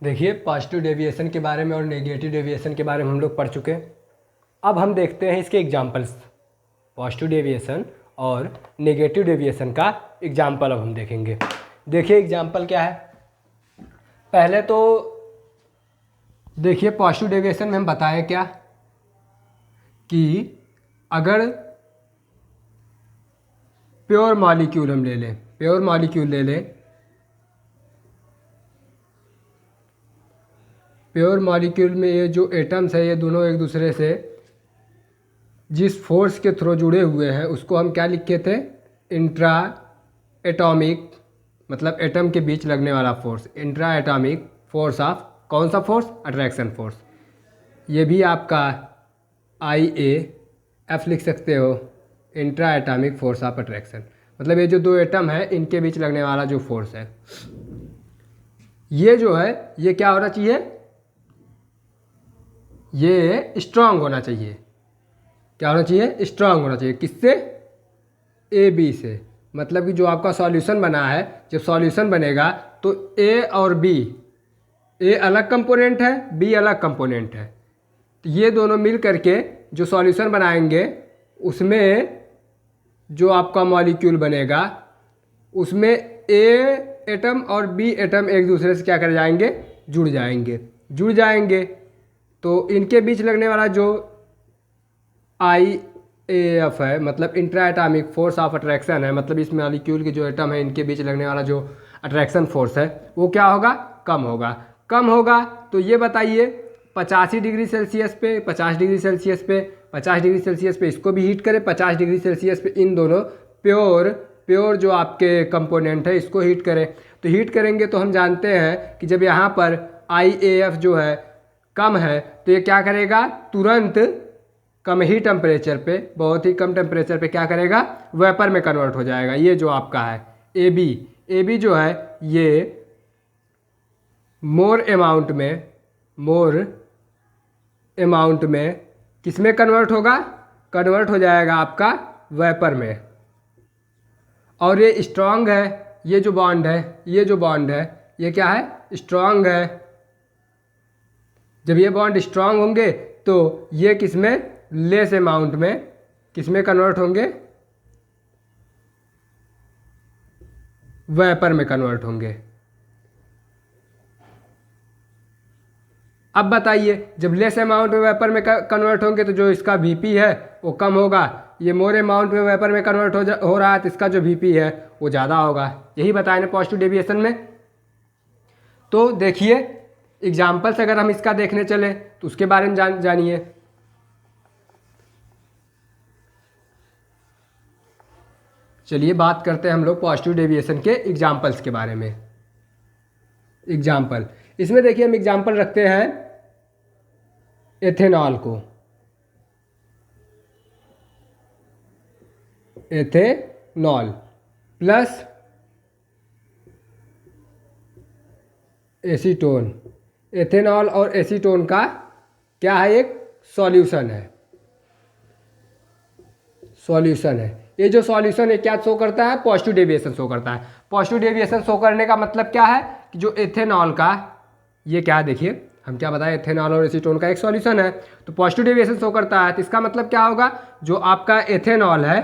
देखिए, positive deviation के बारे में और नेगेटिव डेविएशन के बारे में हम लोग पढ़ चुके हैं। अब हम देखते हैं इसके एग्जाम्पल्स, पॉजिटिव डेविएशन और नेगेटिव डेविएशन का एग्जाम्पल अब हम देखेंगे। देखिए एग्जाम्पल क्या है। पहले तो देखिए पॉजिटिव डेविएशन में हम बताएं क्या कि अगर प्योर मॉलिक्यूल हम ले लें, प्योर मॉलिक्यूल ले लें, प्योर मॉलिक्यूल में ये जो एटम्स है ये दोनों एक दूसरे से जिस फोर्स के थ्रू जुड़े हुए हैं उसको हम क्या लिखे थे, इंट्रा एटॉमिक, मतलब एटम के बीच लगने वाला force, intra atomic force of, कौन सा फोर्स, अट्रैक्शन फोर्स। ये भी आपका IAF लिख सकते हो, intra atomic force of attraction. मतलब ये जो दो एटम है इनके बीच लगने वाला जो फोर्स है, ये जो है ये क्या होना चाहिए, ये स्ट्रांग होना चाहिए। क्या होना चाहिए, स्ट्रांग होना चाहिए। किससे, AB से। मतलब कि जो आपका सॉल्यूशन बना है, जब सॉल्यूशन बनेगा तो A और B, A अलग कंपोनेंट है, B अलग कंपोनेंट है, तो ये दोनों मिल करके जो सॉल्यूशन बनाएंगे उसमें जो आपका मॉलिक्यूल बनेगा उसमें A एटम और B एटम एक दूसरे से क्या कर जाएंगे, जुड़ जाएंगे। जुड़ जाएंगे तो इनके बीच लगने वाला जो IAF है, मतलब intra atomic force of attraction है, मतलब इस मॉलिक्यूल के जो एटम है इनके बीच लगने वाला जो अट्रैक्शन फोर्स है वो क्या होगा, कम होगा। कम होगा तो ये बताइए 85 डिग्री सेल्सियस पे, 50 डिग्री सेल्सियस पे, 50 डिग्री सेल्सियस पे इसको भी हीट करें, 50 डिग्री सेल्सियस पे इन दोनों प्योर जो आपके कंपोनेंट है इसको हीट करें। तो हीट करेंगे तो हम जानते हैं कि जब यहाँ पर IAF जो है कम है तो ये क्या करेगा, तुरंत कम ही टेम्परेचर पे, बहुत ही कम टेम्परेचर पे क्या करेगा, वेपर में कन्वर्ट हो जाएगा। ये जो आपका है AB जो है ये मोर अमाउंट में किस में कन्वर्ट होगा, कन्वर्ट हो जाएगा आपका वेपर में। और ये स्ट्रांग है, ये जो बॉन्ड है ये क्या है, स्ट्रांग है। जब ये बॉन्ड स्ट्रांग होंगे तो ये किस में, लेस अमाउंट में किस में कन्वर्ट होंगे, वेपर में कन्वर्ट होंगे। अब बताइए जब लेस अमाउंट में वेपर में कन्वर्ट होंगे तो जो इसका VP है वो कम होगा, ये मोर अमाउंट में वेपर में कन्वर्ट हो रहा है तो इसका जो VP है वो ज़्यादा होगा। यही बताया ना पॉजिटिव डेविएशन में। तो देखिए एग्जाम्पल्स अगर हम इसका देखने चले तो उसके बारे में जानिए। चलिए बात करते हैं हम लोग पॉजिटिव डेविएशन के एग्जाम्पल्स के बारे में। एग्जाम्पल, इसमें देखिए हम एग्जाम्पल रखते हैं एथेनॉल को, एथेनॉल प्लस एसीटोन। एथेनॉल और एसीटोन का क्या है, एक सॉल्यूशन है। ये जो सॉल्यूशन है क्या शो करता है, पॉजिटिव डेविएशन शो करता है। पॉजिटिव डेविएशन शो करने का मतलब क्या है कि जो एथेनॉल का, ये क्या देखिए हम क्या बताएं, एथेनॉल और एसीटोन का एक सॉल्यूशन है तो पॉजिटिव डेविएशन शो करता है। तो इसका मतलब क्या होगा, जो आपका एथेनॉल है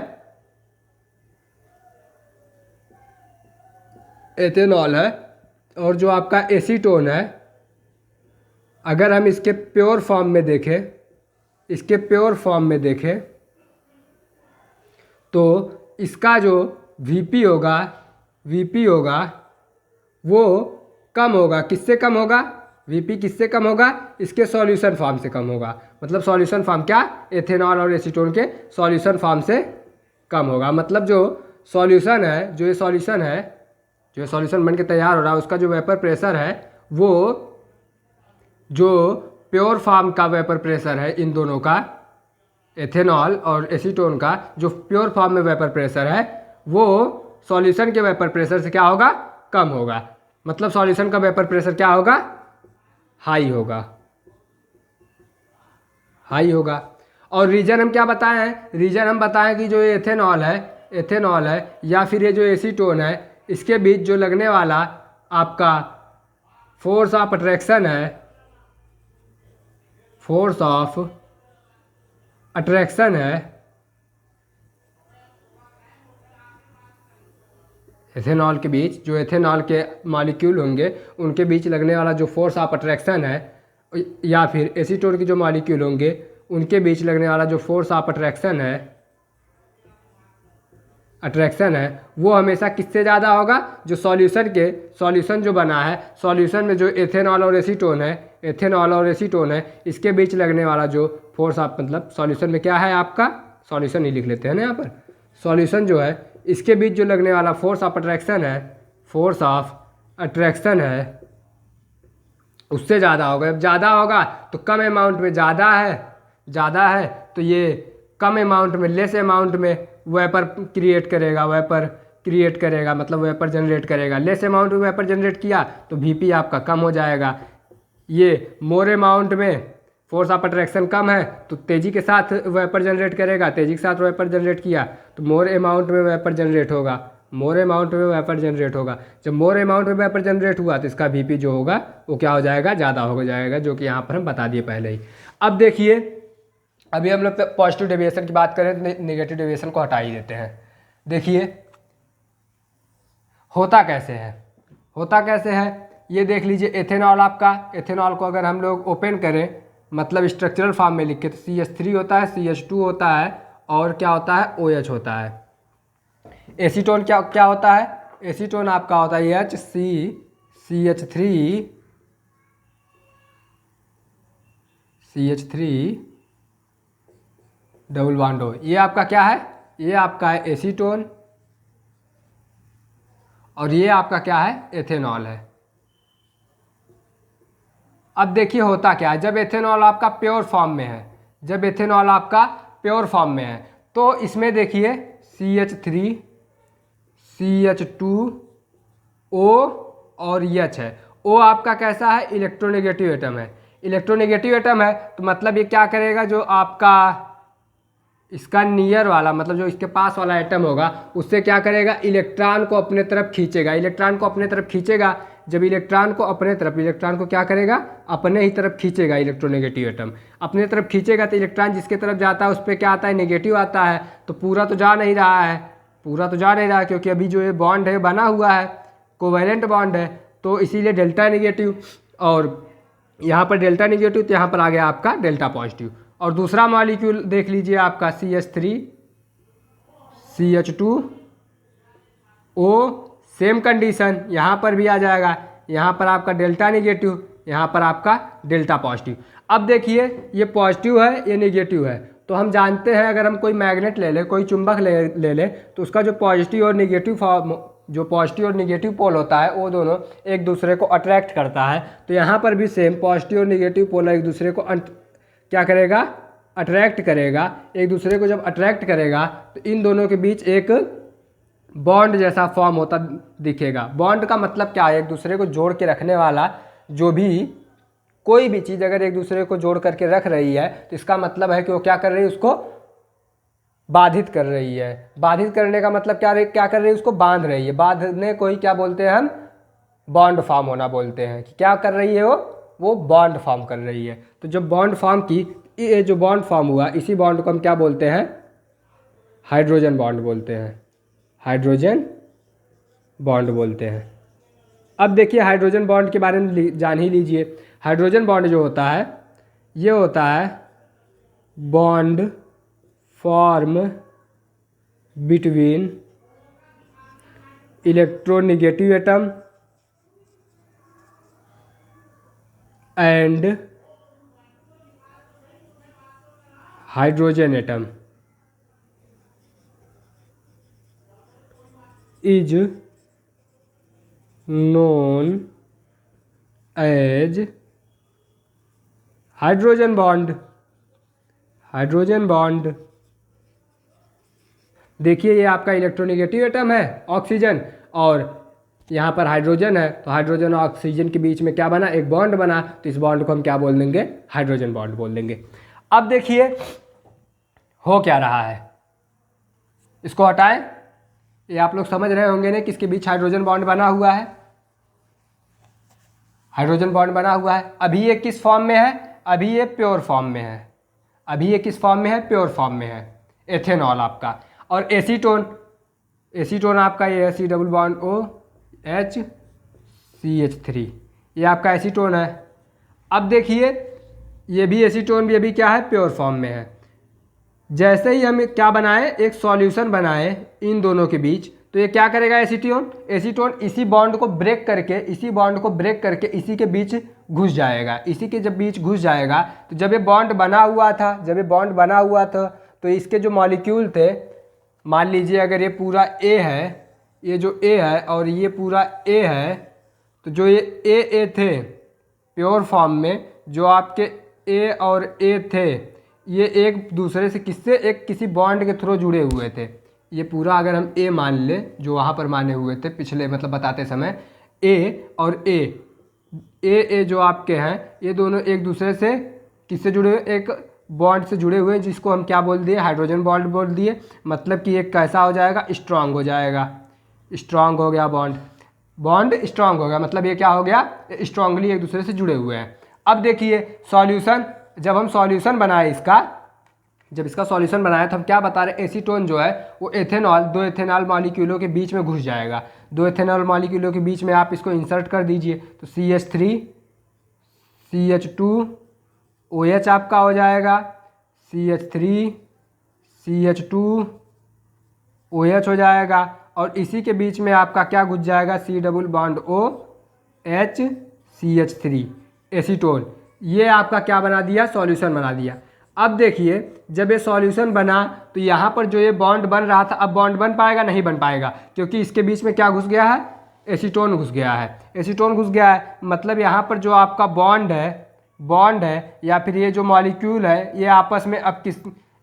और जो आपका एसीटोन है, अगर हम इसके प्योर फॉर्म में देखें तो इसका जो VP होगा वो कम होगा। किससे कम होगा, VP किससे कम होगा, इसके सॉल्यूशन फॉर्म से कम होगा। मतलब सॉल्यूशन फॉर्म क्या, एथेनॉल और एसीटोन के सॉल्यूशन फॉर्म से कम होगा। मतलब जो सॉल्यूशन है, जो ये सॉल्यूशन बन के तैयार हो रहा है उसका जो वेपर प्रेशर है वो जो प्योर फॉर्म का वेपर प्रेशर है इन दोनों का, एथेनॉल और एसीटोन का जो प्योर फॉर्म में वेपर प्रेशर है वो सॉल्यूशन के वेपर प्रेशर से क्या होगा, कम होगा। मतलब सॉल्यूशन का वेपर प्रेशर क्या होगा, हाई होगा। और रीजन हम क्या बताएं हैं, रीजन हम बताएं कि जो ये एथेनॉल है या फिर ये जो एसीटोन है इसके बीच जो लगने वाला आपका फोर्स ऑफ अट्रैक्शन है, फोर्स ऑफ अट्रैक्शन है एथेनॉल के बीच, जो एथेनॉल के मॉलिक्यूल होंगे उनके बीच लगने वाला जो फोर्स ऑफ अट्रैक्शन है, या फिर एसीटोन के जो मॉलिक्यूल होंगे उनके बीच लगने वाला जो फोर्स ऑफ अट्रैक्शन है वो हमेशा किससे ज़्यादा होगा, जो सॉल्यूशन जो बना है, सॉल्यूशन में जो एथेनॉल और एसीटोन है इसके बीच लगने वाला जो फोर्स ऑफ, मतलब सॉल्यूशन में क्या है आपका, सॉल्यूशन ही लिख लेते हैं ना यहाँ पर, सॉल्यूशन जो है इसके बीच जो लगने वाला फोर्स ऑफ अट्रैक्शन है उससे ज़्यादा होगा। जब ज़्यादा होगा तो कम अमाउंट में ज़्यादा है तो ये कम अमाउंट में, लेस अमाउंट में वेपर क्रिएट करेगा, मतलब वेपर जनरेट करेगा। लेस अमाउंट में वेपर जनरेट किया तो वीपी आपका कम हो जाएगा। ये मोर अमाउंट में फोर्स ऑफ अट्रैक्शन कम है तो तेज़ी के साथ वेपर जनरेट करेगा, तेज़ी के साथ वेपर जनरेट किया तो मोर अमाउंट में वेपर जनरेट होगा, जब मोर अमाउंट में वेपर जनरेट हुआ तो इसका वीपी जो होगा वो क्या हो जाएगा, ज़्यादा हो जाएगा, जो कि यहाँ पर हम बता दिए पहले ही। अब देखिए, अभी हम लोग पॉजिटिव डेविएशन की बात करें तो नेगेटिव डेविएशन को हटा ही देते हैं। देखिए होता कैसे है ये देख लीजिए। एथेनॉल को अगर हम लोग ओपन करें, मतलब स्ट्रक्चरल फॉर्म में लिखे तो CH3 होता है, CH2 होता है और क्या होता है, OH होता है। एसीटोन क्या होता है, एसीटोन आपका होता है CH3 डबल बॉन्ड O। ये आपका क्या है, ये आपका है एसीटोन और ये आपका क्या है, एथेनॉल है। अब देखिए होता क्या है, जब एथेनॉल आपका प्योर फॉर्म में है तो इसमें देखिए CH3 CH2 O और H है। O आपका कैसा है, इलेक्ट्रोनेगेटिव एटम है तो मतलब ये क्या करेगा, जो आपका इसका नियर वाला, मतलब जो इसके पास वाला एटम होगा उससे क्या करेगा, इलेक्ट्रॉन को अपने तरफ खींचेगा। जब इलेक्ट्रॉन को क्या करेगा, अपने ही तरफ खींचेगा। इलेक्ट्रोनेगेटिव एटम अपने तरफ खींचेगा तो इलेक्ट्रॉन जिसके तरफ जाता है उस पर क्या आता है, नेगेटिव आता है। तो पूरा तो जा नहीं रहा है क्योंकि अभी जो ये बॉन्ड है बना हुआ है, कोवैलेंट बॉन्ड है, तो इसीलिए डेल्टा नेगेटिव, और यहाँ पर डेल्टा नेगेटिव तो यहाँ पर आ गया आपका डेल्टा पॉजिटिव। और दूसरा मॉलिक्यूल देख लीजिए आपका CH3 CH2 O, same condition यहाँ पर भी आ जाएगा, यहाँ पर आपका डेल्टा नेगेटिव, यहाँ पर आपका डेल्टा पॉजिटिव। अब देखिए ये पॉजिटिव है, ये नेगेटिव है, तो हम जानते हैं अगर हम कोई मैग्नेट ले लें, कोई चुंबक ले लें तो उसका जो पॉजिटिव और नेगेटिव पोल होता है वो दोनों एक दूसरे को अट्रैक्ट करता है। तो यहाँ पर भी सेम पॉजिटिव और नेगेटिव पोल एक दूसरे को क्या करेगा, अट्रैक्ट करेगा। एक दूसरे को जब अट्रैक्ट करेगा तो इन दोनों के बीच एक बॉन्ड जैसा फॉर्म होता दिखेगा। बॉन्ड का मतलब क्या है, एक दूसरे को जोड़ के रखने वाला, जो भी कोई भी चीज़ अगर एक दूसरे को जोड़ करके रख रही है तो इसका मतलब है कि वो क्या कर रही है, उसको बाधित कर रही है। बाधित करने का मतलब क्या कर रही है, उसको बांध रही है। बांधने को ही क्या बोलते हैं हम, बॉन्ड फॉर्म होना बोलते हैं। कि क्या कर रही है वो बॉन्ड फॉर्म कर रही है। तो जब बॉन्ड फॉर्म की, ये जो बॉन्ड फॉर्म हुआ इसी बॉन्ड को हम क्या बोलते हैं, हाइड्रोजन बॉन्ड बोलते हैं। अब देखिए हाइड्रोजन बॉन्ड के बारे में जान ही लीजिए। हाइड्रोजन बॉन्ड जो होता है ये होता है bond form between electronegative atom and hydrogen atom is known as hydrogen bond. देखिए ये आपका इलेक्ट्रोनेगेटिव एटम है ऑक्सीजन, और यहाँ पर हाइड्रोजन है, तो हाइड्रोजन और ऑक्सीजन के बीच में क्या बना, एक बॉन्ड बना। तो इस बॉन्ड को हम क्या बोल देंगे, हाइड्रोजन बॉन्ड बोल देंगे। अब देखिए हो क्या रहा है, इसको हटाएं। ये आप लोग समझ रहे होंगे ना किसके बीच हाइड्रोजन बॉन्ड बना हुआ है। हाइड्रोजन बॉन्ड बना हुआ है। अभी ये किस फॉर्म में है? अभी ये प्योर फॉर्म में है। अभी ये किस फॉर्म में है? प्योर फॉर्म में है एथेनॉल आपका। और एसीटोन, एसीटोन आपका ये है COOH ये आपका एसीटोन है। अब देखिए ये भी एसीटोन भी अभी क्या है? प्योर फॉर्म में है। जैसे ही हम क्या बनाए, एक सॉल्यूशन बनाए इन दोनों के बीच, तो ये क्या करेगा? एसीटोन, एसीटोन इसी बॉन्ड को ब्रेक करके, इसी बॉन्ड को ब्रेक करके इसी के बीच घुस जाएगा। इसी के जब बीच घुस जाएगा तो जब ये बॉन्ड बना हुआ था, जब ये बॉन्ड बना हुआ था तो इसके जो मॉलिक्यूल थे, मान लीजिए अगर ये पूरा ए है, ये जो ए है और ये पूरा ए है, तो जो ये ए थे प्योर फॉर्म में, जो आपके ए और ए थे, ये एक दूसरे से किससे? एक किसी बॉन्ड के थ्रू जुड़े हुए थे। ये पूरा अगर हम ए मान ले, जो वहाँ पर माने हुए थे पिछले मतलब बताते समय, ए और ए जो आपके हैं, ये दोनों एक दूसरे से किससे जुड़े हुए? एक बॉन्ड से जुड़े हुए हैं, जिसको हम क्या बोल दिए? हाइड्रोजन बॉन्ड बोल दिए। मतलब कि एक कैसा हो जाएगा? स्ट्रांग हो जाएगा। स्ट्रांग हो गया बॉन्ड, बॉन्ड स्ट्रांग हो गया, मतलब ये क्या हो गया? स्ट्रांगली एक दूसरे से जुड़े हुए हैं। अब देखिए सॉल्यूशन, जब हम सॉल्यूशन बनाए इसका, जब इसका सॉल्यूशन बनाया तो हम क्या बता रहे? एसीटोन जो है वो एथेनॉल, दो एथेनॉल मॉलिक्यूलों के बीच में घुस जाएगा। दो एथेनॉल मॉलिक्यूलों के बीच में आप इसको इंसर्ट कर दीजिए तो CH3 CH2 OH आपका हो जाएगा, CH3 CH2 OH हो जाएगा। और इसी के बीच में आपका क्या घुस जाएगा? C double bond OH CH3 acetone. ये आपका क्या बना दिया? सॉल्यूशन बना दिया। अब देखिए जब ये सॉल्यूशन बना तो यहाँ पर जो ये बॉन्ड बन रहा था, अब बॉन्ड बन पाएगा? नहीं बन पाएगा, क्योंकि इसके बीच में क्या घुस गया है? एसीटोन घुस गया है। एसीटोन घुस गया है मतलब यहाँ पर जो आपका बॉन्ड है या फिर ये जो मॉलिक्यूल है, ये आपस में अब किस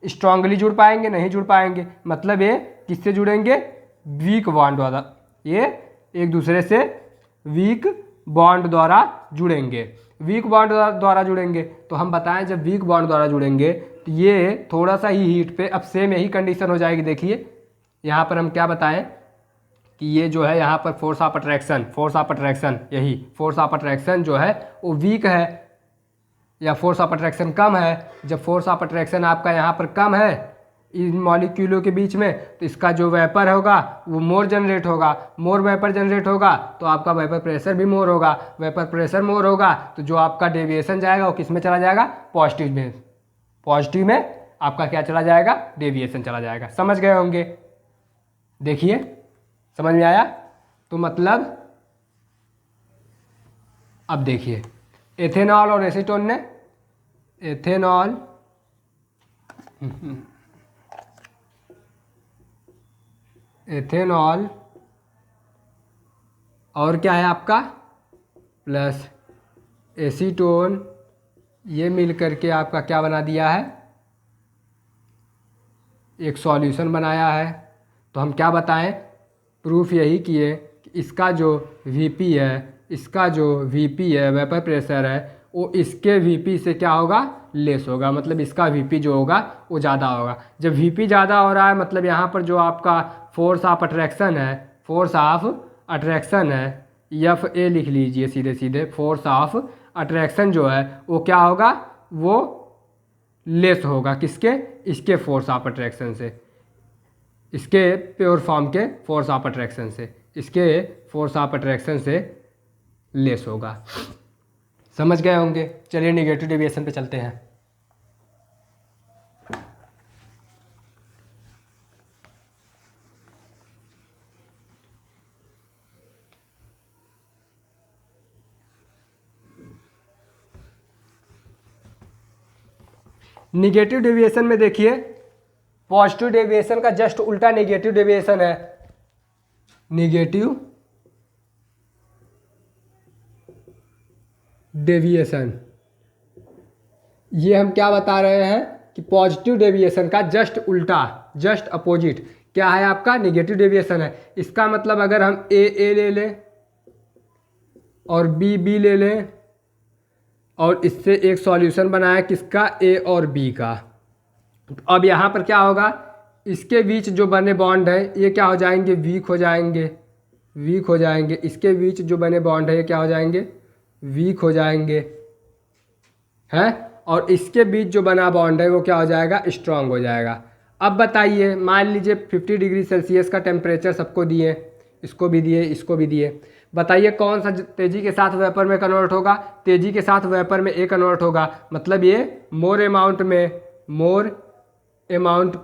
स्ट्रांगली जुड़ पाएंगे? नहीं जुड़ पाएंगे। मतलब ये किससे जुड़ेंगे? वीक बॉन्ड द्वारा। ये एक दूसरे से वीक बॉन्ड द्वारा जुड़ेंगे। वीक बॉन्ड द्वारा जुड़ेंगे तो हम बताएं जब वीक बॉन्ड द्वारा जुड़ेंगे तो ये थोड़ा सा ही हीट पे, अब सेम यही कंडीशन हो जाएगी। देखिए यहाँ पर हम क्या बताएं कि ये जो है यहाँ पर फोर्स ऑफ अट्रैक्शन, यही फोर्स ऑफ अट्रैक्शन जो है वो वीक है या फोर्स ऑफ अट्रैक्शन कम है। जब फोर्स ऑफ अट्रैक्शन आपका यहाँ पर कम है इन मॉलिक्यूलों के बीच में, तो इसका जो वेपर होगा वो मोर जनरेट होगा। मोर वेपर जनरेट होगा तो आपका वेपर प्रेशर भी मोर होगा। वेपर प्रेशर मोर होगा तो जो आपका डेविएशन जाएगा वो किस में चला जाएगा? पॉजिटिव में। पॉजिटिव में आपका क्या चला जाएगा? डेविएशन चला जाएगा। समझ गए होंगे? देखिए समझ में आया? तो मतलब अब देखिए एथेनॉल और एसीटोन ने, एथेनॉल और क्या है आपका प्लस एसीटोन, ये मिल करके आपका क्या बना दिया है? एक सॉल्यूशन बनाया है। तो हम क्या बताएं? प्रूफ यही किए कि इसका जो Vp है, वेपर प्रेशर है, वो इसके Vp से क्या होगा? लेस होगा। मतलब इसका Vp जो होगा वो ज़्यादा होगा। जब Vp ज़्यादा हो रहा है मतलब यहाँ पर जो आपका फोर्स ऑफ अट्रैक्शन है FA लिख लीजिए सीधे सीधे। फोर्स ऑफ अट्रैक्शन जो है वो क्या होगा? वो लेस होगा किसके? इसके फोर्स ऑफ अट्रैक्शन से, इसके प्योर फॉर्म के फोर्स ऑफ अट्रैक्शन से, इसके फोर्स ऑफ अट्रैक्शन से लेस होगा। समझ गए होंगे? चलिए नेगेटिव डेविएशन पे चलते हैं। निगेटिव डेविएशन में देखिए पॉजिटिव डेविएशन का जस्ट उल्टा नेगेटिव डेविएशन है। नेगेटिव डेविएशन, ये हम क्या बता रहे हैं कि पॉजिटिव डेविएशन का जस्ट उल्टा, जस्ट अपोजिट क्या है? आपका नेगेटिव डेविएशन है। इसका मतलब अगर हम ए ले लें और बी ले लें और इससे एक सॉल्यूशन बनाया किसका? ए और बी का। अब यहाँ पर क्या होगा? इसके बीच जो बने बॉन्ड है ये क्या हो जाएंगे? वीक हो जाएंगे। इसके बीच जो बने बॉन्ड है ये क्या हो जाएंगे? वीक हो जाएंगे, हैं, और इसके बीच जो बना बॉन्ड है वो क्या हो जाएगा, स्ट्रांग हो जाएगा। अब बताइए, मान लीजिए 50 डिग्री सेल्सियस का टेम्परेचर सबको दिए, इसको भी दिए, इसको भी दिए, बताइए कौन सा तेज़ी के साथ वेपर में कन्वर्ट होगा, तेज़ी के साथ वेपर में ए कन्वर्ट होगा, मतलब ये मोर अमाउंट में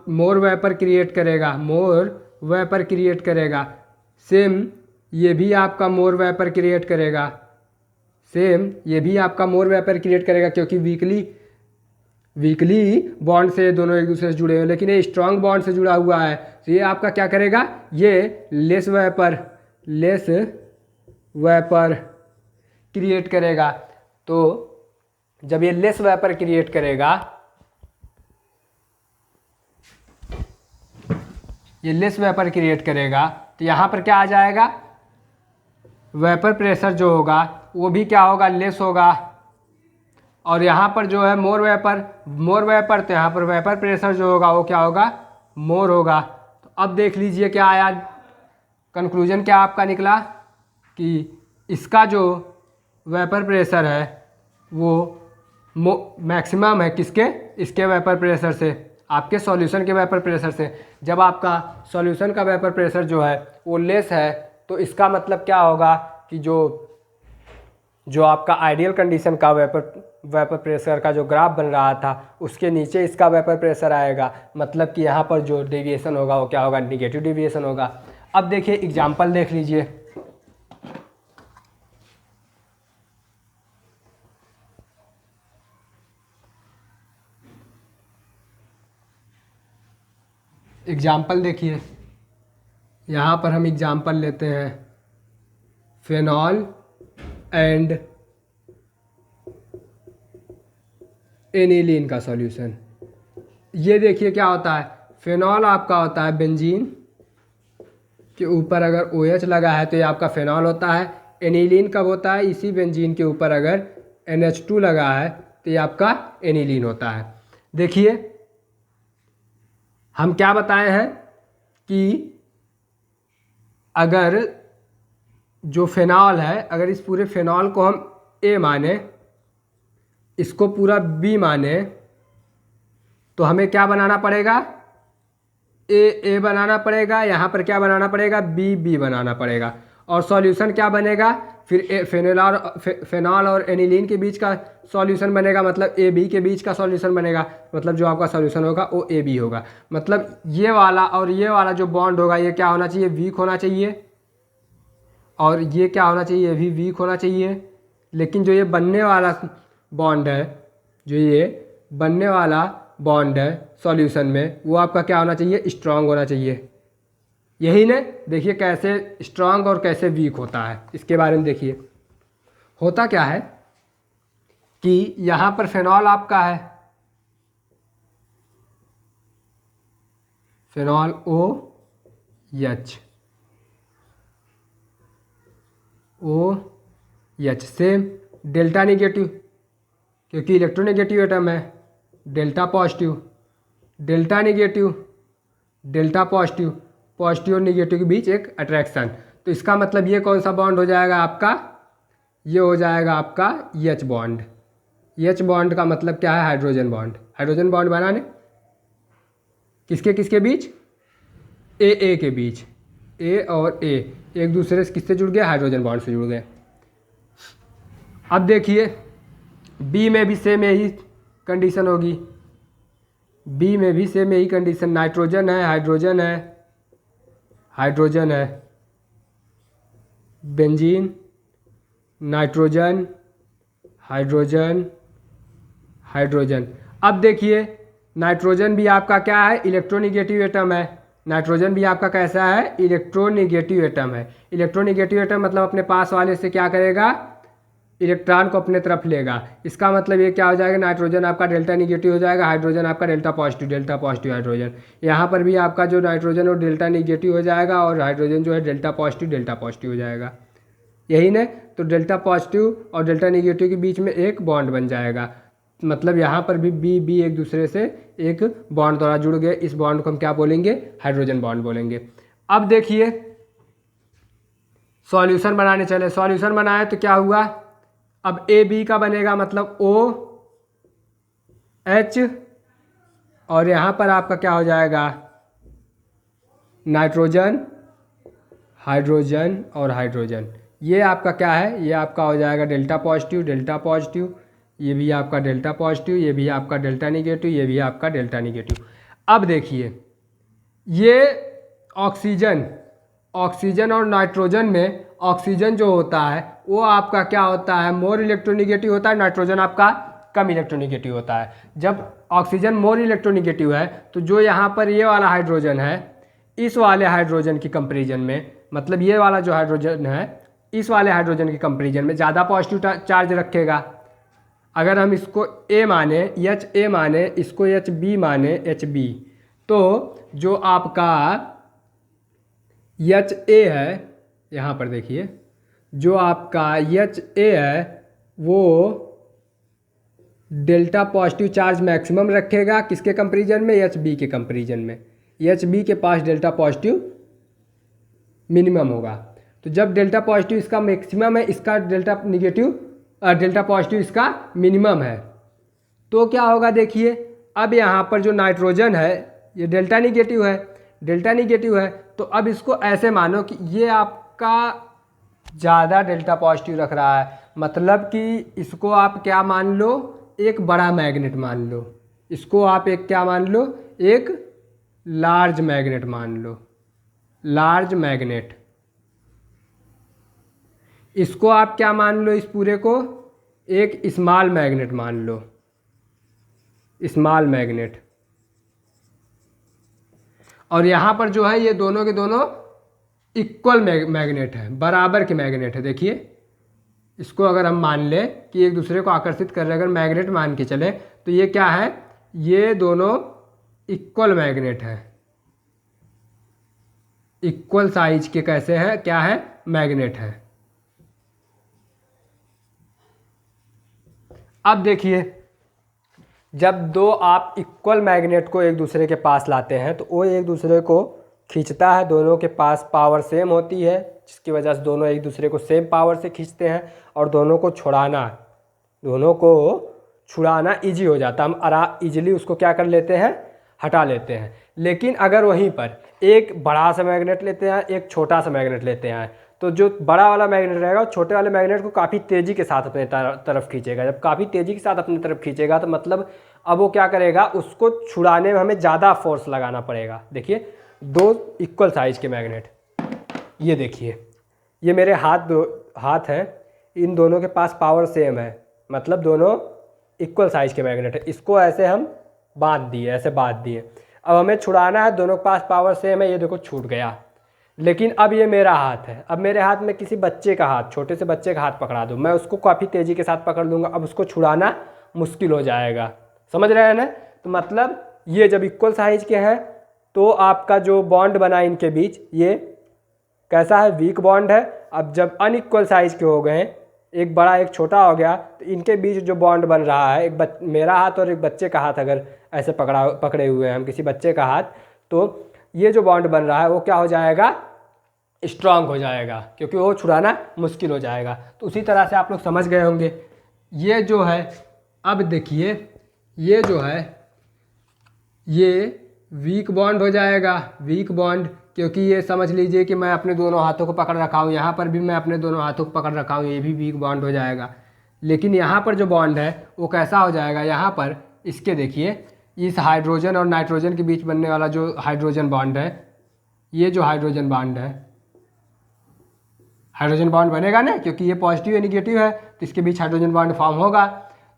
मोर वेपर क्रिएट करेगा, मोर वेपर क्रिएट करेगा। सेम ये भी आपका मोर वेपर क्रिएट करेगा, सेम ये भी आपका मोर वेपर क्रिएट करेगा, क्योंकि वीकली बॉन्ड से दोनों एक दूसरे से जुड़े हुए, लेकिन ये स्ट्रांग बॉन्ड से जुड़ा हुआ है, तो ये आपका क्या करेगा, ये लेस वेपर क्रिएट करेगा। तो जब ये लेस वेपर क्रिएट करेगा, ये लेस वेपर क्रिएट करेगा, तो यहाँ पर क्या आ जाएगा, वेपर प्रेशर जो होगा वो भी क्या होगा, लेस होगा, और यहाँ पर जो है मोर वेपर, तो यहाँ पर वेपर प्रेशर जो होगा वो क्या होगा, मोर होगा। तो अब देख लीजिए क्या आया, कंक्लूजन क्या आपका निकला कि इसका जो वेपर प्रेशर है वो मैक्सिमम है, किसके, इसके वेपर प्रेशर से, आपके सॉल्यूशन के वेपर प्रेशर से। जब आपका सॉल्यूशन का वेपर प्रेशर जो है वो लेस है, तो इसका मतलब क्या होगा कि जो आपका आइडियल कंडीशन का वेपर प्रेशर का जो ग्राफ बन रहा था उसके नीचे इसका वेपर प्रेशर आएगा, मतलब कि यहाँ पर जो डेविएशन होगा वो क्या होगा, निगेटिव डेविएशन होगा। अब देखिए एग्जाम्पल देख लीजिए, एग्जाम्पल देखिए, यहाँ पर हम एग्जाम्पल लेते हैं फेनॉल एंड एनिलीन का सॉल्यूशन। ये देखिए क्या होता है, फेनॉल आपका होता है बेंजीन के ऊपर अगर OH लगा है तो ये आपका फेनॉल होता है। एनिलीन कब होता है, इसी बेंजीन के ऊपर अगर NH2 लगा है तो ये आपका एनिलीन होता है। देखिए हम क्या बताए हैं कि अगर जो फेनॉल है, अगर इस पूरे फेनॉल को हम A माने, इसको पूरा B माने, तो हमें क्या बनाना पड़ेगा, A बनाना पड़ेगा, यहाँ पर क्या बनाना पड़ेगा, B बनाना पड़ेगा, और सॉल्यूशन क्या बनेगा, फिर फेनॉल और एनिलीन के बीच का सॉल्यूशन बनेगा, मतलब AB के बीच का सॉल्यूशन बनेगा, मतलब जो आपका सॉल्यूशन होगा वो AB होगा। मतलब ये वाला और ये वाला जो बॉन्ड होगा ये क्या होना चाहिए, वीक होना चाहिए, और ये क्या होना चाहिए, ये भी वीक होना चाहिए। लेकिन जो ये बनने वाला बॉन्ड है, जो ये बनने वाला बॉन्ड है सॉल्यूशन में, वो आपका क्या होना चाहिए, स्ट्रांग होना चाहिए। यही ने देखिए कैसे स्ट्रांग और कैसे वीक होता है, इसके बारे में देखिए। होता क्या है कि यहाँ पर फेनॉल आपका है, phenol OH same delta negative, क्योंकि इलेक्ट्रोनेगेटिव एटम है, delta positive, delta negative, delta positive, positive और निगेटिव के बीच एक अट्रैक्शन। तो इसका मतलब ये कौन सा बॉन्ड हो जाएगा आपका, ये हो जाएगा आपका H बॉन्ड। H बॉन्ड का मतलब क्या है, हाइड्रोजन बॉन्ड। हाइड्रोजन बॉन्ड बनाने किसके किसके बीच, A के बीच, A और A एक दूसरे से किससे जुड़ गए, हाइड्रोजन बॉन्ड से जुड़ गए। अब देखिए B में भी सेम यही कंडीशन होगी, B में भी सेम यही कंडीशन, नाइट्रोजन है, हाइड्रोजन है, बेंजीन, नाइट्रोजन, हाइड्रोजन, हाइड्रोजन। अब देखिए नाइट्रोजन भी आपका क्या है, इलेक्ट्रोनिगेटिव एटम है। नाइट्रोजन भी आपका कैसा है, इलेक्ट्रोनिगेटिव एटम है। इलेक्ट्रोनिगेटिव एटम मतलब अपने पास वाले से क्या करेगा, इलेक्ट्रॉन को अपने तरफ लेगा। इसका मतलब ये क्या हो जाएगा, नाइट्रोजन आपका डेल्टा निगेटिव हो जाएगा, हाइड्रोजन आपका डेल्टा पॉजिटिव हाइड्रोजन। यहाँ पर भी आपका जो नाइट्रोजन वो डेल्टा निगेटिव हो जाएगा और हाइड्रोजन जो है डेल्टा पॉजिटिव हो जाएगा। यही ने, तो डेल्टा पॉजिटिव और डेल्टा निगेटिव के बीच में एक बॉन्ड बन जाएगा, मतलब यहाँ पर भी बी एक दूसरे से एक बॉन्ड द्वारा जुड़ गए। इस बॉन्ड को हम क्या बोलेंगे, हाइड्रोजन बॉन्ड बोलेंगे। अब देखिए सॉल्यूशन बनाने चले, सॉल्यूशन बनाए तो क्या हुआ, अब ए बी का बनेगा मतलब ओ एच, और यहाँ पर आपका क्या हो जाएगा, नाइट्रोजन, हाइड्रोजन और हाइड्रोजन। ये आपका क्या है, ये आपका हो जाएगा डेल्टा पॉजिटिव, डेल्टा पॉजिटिव, ये भी आपका डेल्टा पॉजिटिव, ये भी आपका डेल्टा निगेटिव, ये भी आपका डेल्टा निगेटिव। अब देखिए ये ऑक्सीजन, ऑक्सीजन और नाइट्रोजन में ऑक्सीजन जो होता है वो आपका क्या होता है, मोर इलेक्ट्रोनिगेटिव होता है, नाइट्रोजन आपका कम इलेक्ट्रोनिगेटिव होता है। जब ऑक्सीजन मोर इलेक्ट्रोनिगेटिव है तो जो यहाँ पर ये वाला हाइड्रोजन है, इस वाले हाइड्रोजन की कंपेरिजन में, मतलब ये वाला जो हाइड्रोजन है इस वाले हाइड्रोजन की कंपेरिजन में ज़्यादा पॉजिटिव चार्ज रखेगा। अगर हम इसको ए माने, एच ए माने, इसको एच बी माने, एच बी, तो जो आपका एच ए है, यहाँ पर देखिए जो आपका एच ए है वो डेल्टा पॉजिटिव चार्ज मैक्सिमम रखेगा किसके कंपेरिजन में, एच बी के कंपेरिजन में। एच बी के पास डेल्टा पॉजिटिव मिनिमम होगा। तो जब डेल्टा पॉजिटिव इसका मैक्सिमम है, इसका डेल्टा निगेटिव, डेल्टा पॉजिटिव इसका मिनिमम है, तो क्या होगा देखिए, अब यहाँ पर जो नाइट्रोजन है ये डेल्टा निगेटिव है, डेल्टा निगेटिव है, तो अब इसको ऐसे मानो कि ये आपका ज़्यादा डेल्टा पॉजिटिव रख रहा है, मतलब कि इसको आप क्या मान लो, एक बड़ा मैग्नेट मान लो, इसको आप एक क्या मान लो, एक लार्ज मैग्नेट मान लो, लार्ज मैग्नेट। इसको आप क्या मान लो, इस पूरे को एक स्मॉल मैग्नेट मान लो, स्मॉल मैग्नेट। और यहाँ पर जो है ये दोनों के दोनों इक्वल मैग्नेट है, बराबर के मैग्नेट है। देखिए इसको अगर हम मान लें कि एक दूसरे को आकर्षित कर रहे, अगर मैग्नेट मान के चले, तो ये क्या है, ये दोनों इक्वल मैग्नेट है, इक्वल साइज के कैसे हैं, क्या है, मैग्नेट है। अब देखिए जब दो आप इक्वल मैग्नेट को एक दूसरे के पास लाते हैं तो वो एक दूसरे को खींचता है, दोनों के पास पावर सेम होती है, जिसकी वजह से दोनों एक दूसरे को सेम पावर से खींचते हैं और दोनों को छुड़ाना ईजी हो जाता है। हम ईजिली उसको क्या कर लेते हैं, हटा लेते हैं। लेकिन अगर वहीं पर एक बड़ा सा मैग्नेट लेते हैं, एक छोटा सा मैग्नेट लेते हैं, तो जो बड़ा वाला मैग्नेट रहेगा वो छोटे वाले मैग्नेट को काफ़ी तेज़ी के साथ अपने तरफ खींचेगा। जब काफ़ी तेज़ी के साथ अपनी तरफ खींचेगा तो मतलब अब वो क्या करेगा, उसको छुड़ाने में हमें ज़्यादा फोर्स लगाना पड़ेगा। देखिए दो इक्वल साइज के मैग्नेट, ये देखिए ये मेरे हाथ हैं, इन दोनों के पास पावर सेम है, मतलब दोनों इक्वल साइज के मैग्नेट है। इसको ऐसे हम बांध दिए, ऐसे बांध दिए। अब हमें छुड़ाना है, दोनों के पास पावर सेम है, ये देखो छूट गया। लेकिन अब ये मेरा हाथ है, अब मेरे हाथ में किसी बच्चे का हाथ, छोटे से बच्चे का हाथ पकड़ा दूँ, मैं उसको काफ़ी तेज़ी के साथ पकड़ लूँगा, अब उसको छुड़ाना मुश्किल हो जाएगा। समझ रहे हैं ना? तो मतलब ये जब इक्वल साइज के हैं तो आपका जो बॉन्ड बना इनके बीच, ये कैसा है, वीक बॉन्ड है। अब जब अनइक्वल साइज के हो गए, एक बड़ा एक छोटा हो गया, तो इनके बीच जो बॉन्ड बन रहा है, मेरा हाथ और एक बच्चे का हाथ अगर ऐसे पकड़े हुए हैं हम किसी बच्चे का हाथ, तो ये जो बॉन्ड बन रहा है वो क्या हो जाएगा, स्ट्रांग हो जाएगा, क्योंकि वो छुड़ाना मुश्किल हो जाएगा। तो उसी तरह से आप लोग समझ गए होंगे। ये जो है, अब देखिए ये जो है ये वीक बॉन्ड हो जाएगा, वीक बॉन्ड, क्योंकि ये समझ लीजिए कि मैं अपने दोनों हाथों को पकड़ रखा हूँ, यहाँ पर भी मैं अपने दोनों हाथों को पकड़ रखा हूँ, ये भी वीक बॉन्ड हो जाएगा। लेकिन यहाँ पर जो बॉन्ड है वो कैसा हो जाएगा, यहाँ पर इसके देखिए इस हाइड्रोजन और नाइट्रोजन के बीच बनने वाला जो हाइड्रोजन बॉन्ड है, ये जो हाइड्रोजन बॉन्ड है, हाइड्रोजन बॉन्ड बनेगा ना, क्योंकि ये पॉजिटिव या निगेटिव है तो इसके बीच हाइड्रोजन बॉन्ड फॉर्म होगा।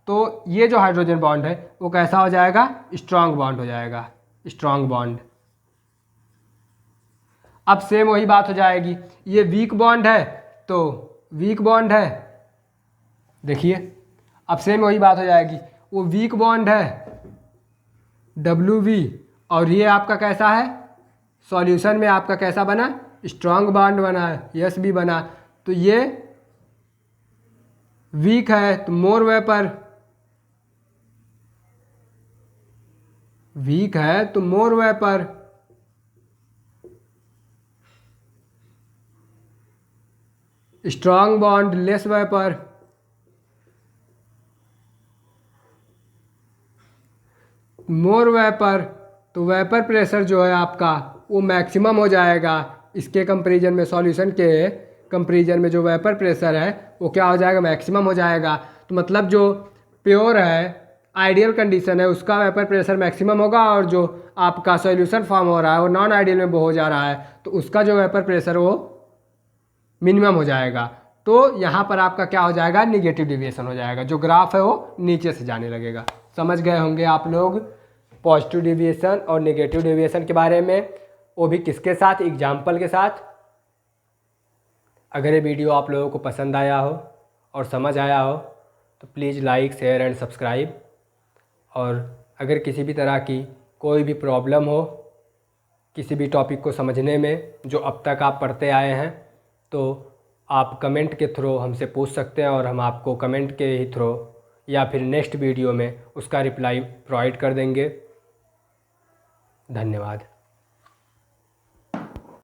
तो ये जो हाइड्रोजन बॉन्ड है वो कैसा हो जाएगा, स्ट्रांग बॉन्ड हो जाएगा, स्ट्रांग बॉन्ड। अब सेम वही बात हो जाएगी, ये वीक बॉन्ड है तो वीक बॉन्ड है, देखिए अब सेम वही बात हो जाएगी, वो वीक बॉन्ड है WV, और ये आपका कैसा है, सॉल्यूशन में आपका कैसा बना, स्ट्रांग बॉन्ड बना है, SB बना। तो ये वीक है तो मोर वेपर, वीक है तो more vapour, strong bond less vapour. More vapour, तो वेपर प्रेशर जो है आपका वो मैक्सिमम हो जाएगा। इसके कंपैरिजन में, सॉल्यूशन के कंपैरिजन में जो वेपर प्रेशर है वो क्या हो जाएगा, मैक्सिमम हो जाएगा। तो मतलब जो प्योर है, आइडियल कंडीशन है, उसका वेपर प्रेशर मैक्सिमम होगा, और जो आपका सॉल्यूशन फॉर्म हो रहा है वो नॉन आइडियल में हो जा रहा है, तो उसका जो वेपर प्रेशर वो मिनिमम हो जाएगा। तो यहाँ पर आपका क्या हो जाएगा, निगेटिव डिविएशन हो जाएगा, जो ग्राफ है वो नीचे से जाने लगेगा। समझ गए होंगे आप लोग पॉजिटिव डिविएशन और नेगेटिव डिविएशन के बारे में, वो भी किसके साथ, एग्जाम्पल के साथ। अगर ये वीडियो आप लोगों को पसंद आया हो और समझ आया हो तो please like, share and subscribe. और अगर किसी भी तरह की कोई भी प्रॉब्लम हो किसी भी टॉपिक को समझने में जो अब तक आप पढ़ते आए हैं, तो आप कमेंट के थ्रू हमसे पूछ सकते हैं, और हम आपको कमेंट के ही थ्रू या फिर नेक्स्ट वीडियो में उसका रिप्लाई प्रोवाइड कर देंगे। धन्यवाद।